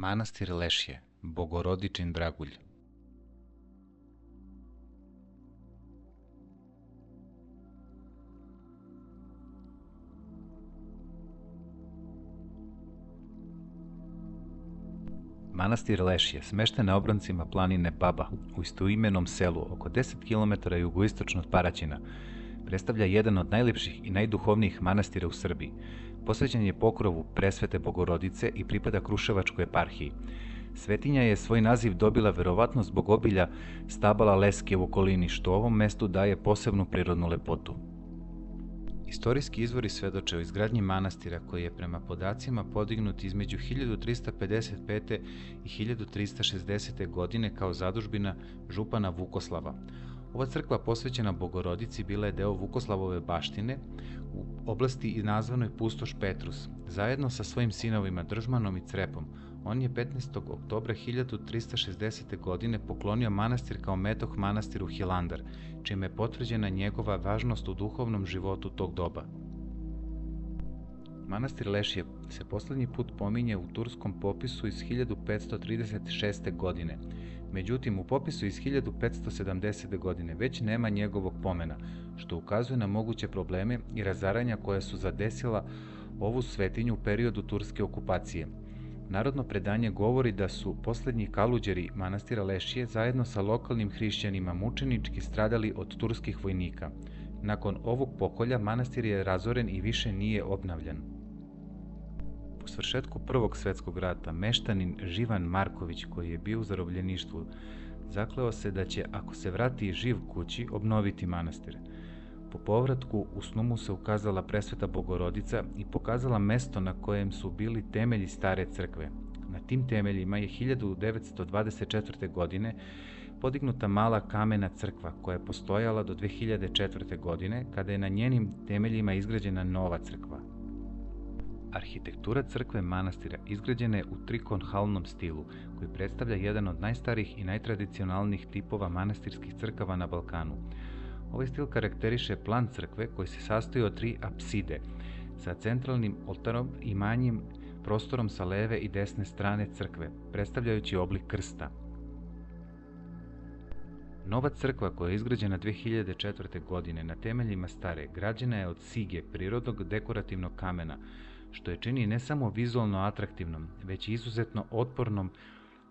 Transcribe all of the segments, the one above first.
Manastir Lešje, Bogorodičin dragulj. Manastir Lešje smešten na obroncima planine Baba u istoimenom selu oko 10 km jugoistočno od Paraćina. Predstavlja jedan od najlepših i najduhovnijih manastira u Srbiji. Posvećen je pokrovu Presvete Bogorodice i pripada Kruševačkoj eparhiji. Svetinja je svoj naziv dobila verovatno zbog obilja stabala leske u okolini, što ovom mestu daje posebnu prirodnu lepotu. Istorijski izvori svedoče o izgradnji manastira koji je prema podacima podignut između 1355. i 1360. godine kao zadužbina župana Vukoslava. Ova crkva posvećena Bogorodici bila je deo Vukoslavove baštine u oblasti i nazvanoj Pustoš Petrus. Zajedno sa svojim sinovima Držmanom i Crepom, on je 15. oktobra 1360. godine poklonio manastir kao metoh manastiru Hilandar, čime je potvrđena njegova važnost u duhovnom životu tog doba. Manastir Lešje se poslednji put pominje u turskom popisu iz 1536. godine. Međutim, u popisu iz 1570. godine već nema njegovog pomena, što ukazuje na moguće probleme i razaranja koja su zadesila ovu svetinju u periodu turske okupacije. Narodno predanje govori da su poslednji kaluđeri manastira Lešje zajedno sa lokalnim hrišćanima mučenički stradali od turskih vojnika. Nakon ovog pokolja manastir je razoren i više nije obnavljan. Po svršetku Prvog svetskog rata, meštanin Živan Marković, koji je bio u zarobljeništvu, zakleo se da će, ako se vrati živ kući, obnoviti manastir. Po povratku u snu mu se ukazala Presveta Bogorodica i pokazala mesto na kojem su bili temelji stare crkve. Na tim temeljima je 1924. godine podignuta mala kamena crkva koja je postojala do 2004. godine, kada je na njenim temeljima izgrađena nova crkva. Arhitektura crkve manastira izgrađena je u trikonhalnom stilu, koji predstavlja jedan od najstarijih i najtradicionalnijih tipova manastirskih crkava na Balkanu. Ovaj stil karakteriše plan crkve koji se sastoji od 3 apside, sa centralnim oltarom i manjim prostorom sa leve i desne strane crkve, predstavljajući oblik krsta. Nova crkva koja je izgrađena 2004. godine na temeljima stare, građena je od sige, prirodnog dekorativnog kamena, što je čini ne samo vizualno atraktivnom, već i izuzetno otpornom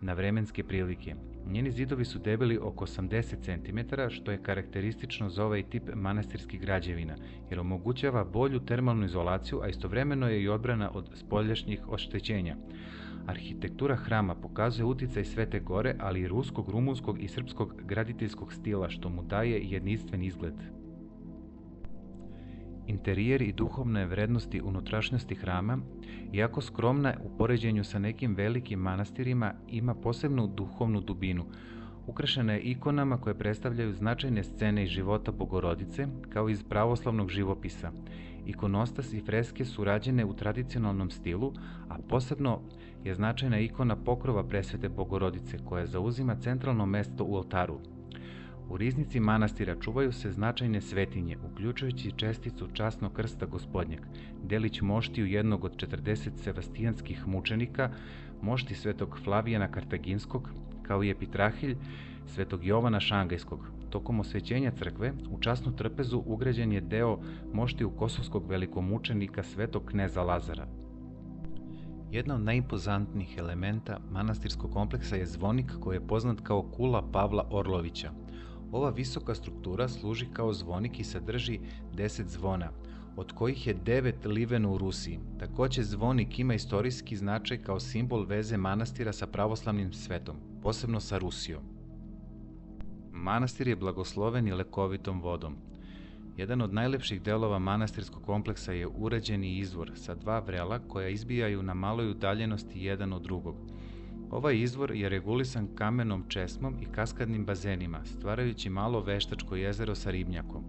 na vremenske prilike. Njeni zidovi su debeli oko 80 cm, što je karakteristično za ovaj tip manastirskih građevina, jer omogućava bolju termalnu izolaciju, a istovremeno je i odbrana od spoljašnjih oštećenja. Arhitektura hrama pokazuje uticaj Svete Gore, ali i ruskog, rumunskog i srpskog graditeljskog stila, što mu daje jedinstven izgled. Interijer i duhovne vrednosti unutrašnjosti hrama, iako skromna u poređenju sa nekim velikim manastirima, ima posebnu duhovnu dubinu. Ukrašena je ikonama koje predstavljaju značajne scene iz života Bogorodice, kao iz pravoslavnog živopisa. Ikonostas i freske su rađene u tradicionalnom stilu, a posebno je značajna ikona pokrova Presvete Bogorodice, koja zauzima centralno mesto u oltaru. U riznici manastira čuvaju se značajne svetinje, uključujući česticu časnog krsta Gospodnjeg, delić moštiju jednog od 40 sevastijanskih mučenika, mošti svetog Flavijana Kartaginskog, kao i epitrahilj svetog Jovana Šangajskog. Tokom osvećenja crkve, u časnu trpezu ugrađen je deo moštiju kosovskog velikomučenika svetog kneza Lazara. Jedna od najimpozantnijih elementa manastirskog kompleksa je zvonik koji je poznat kao kula Pavla Orlovića. Ova visoka struktura služi kao zvonik i sadrži 10 zvona, od kojih je 9 liveno u Rusiji. Takođe, zvonik ima istorijski značaj kao simbol veze manastira sa pravoslavnim svetom, posebno sa Rusijom. Manastir je blagosloven i lekovitom vodom. Jedan od najlepših delova manastirskog kompleksa je urađeni izvor sa 2 vrela koja izbijaju na maloj udaljenosti jedan od drugog. Ovaj izvor je regulisan kamenom česmom i kaskadnim bazenima, stvarajući malo veštačko jezero sa ribnjakom.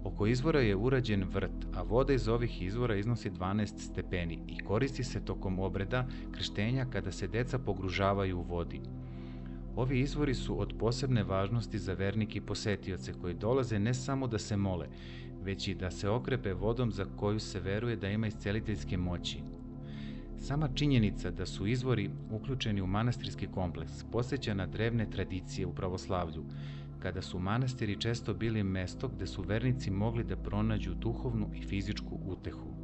Oko izvora je urađen vrt, a voda iz ovih izvora iznosi 12 stepeni i koristi se tokom obreda krštenja kada se deca pogružavaju u vodi. Ovi izvori su od posebne važnosti za vernike i posetioce koji dolaze ne samo da se mole, već i da se okrepe vodom za koju se veruje da ima isceliteljske moći. Sama činjenica da su izvori uključeni u manastirski kompleks podsjeća na drevne tradicije u pravoslavlju, kada su manastiri često bili mesto gde su vernici mogli da pronađu duhovnu i fizičku utehu.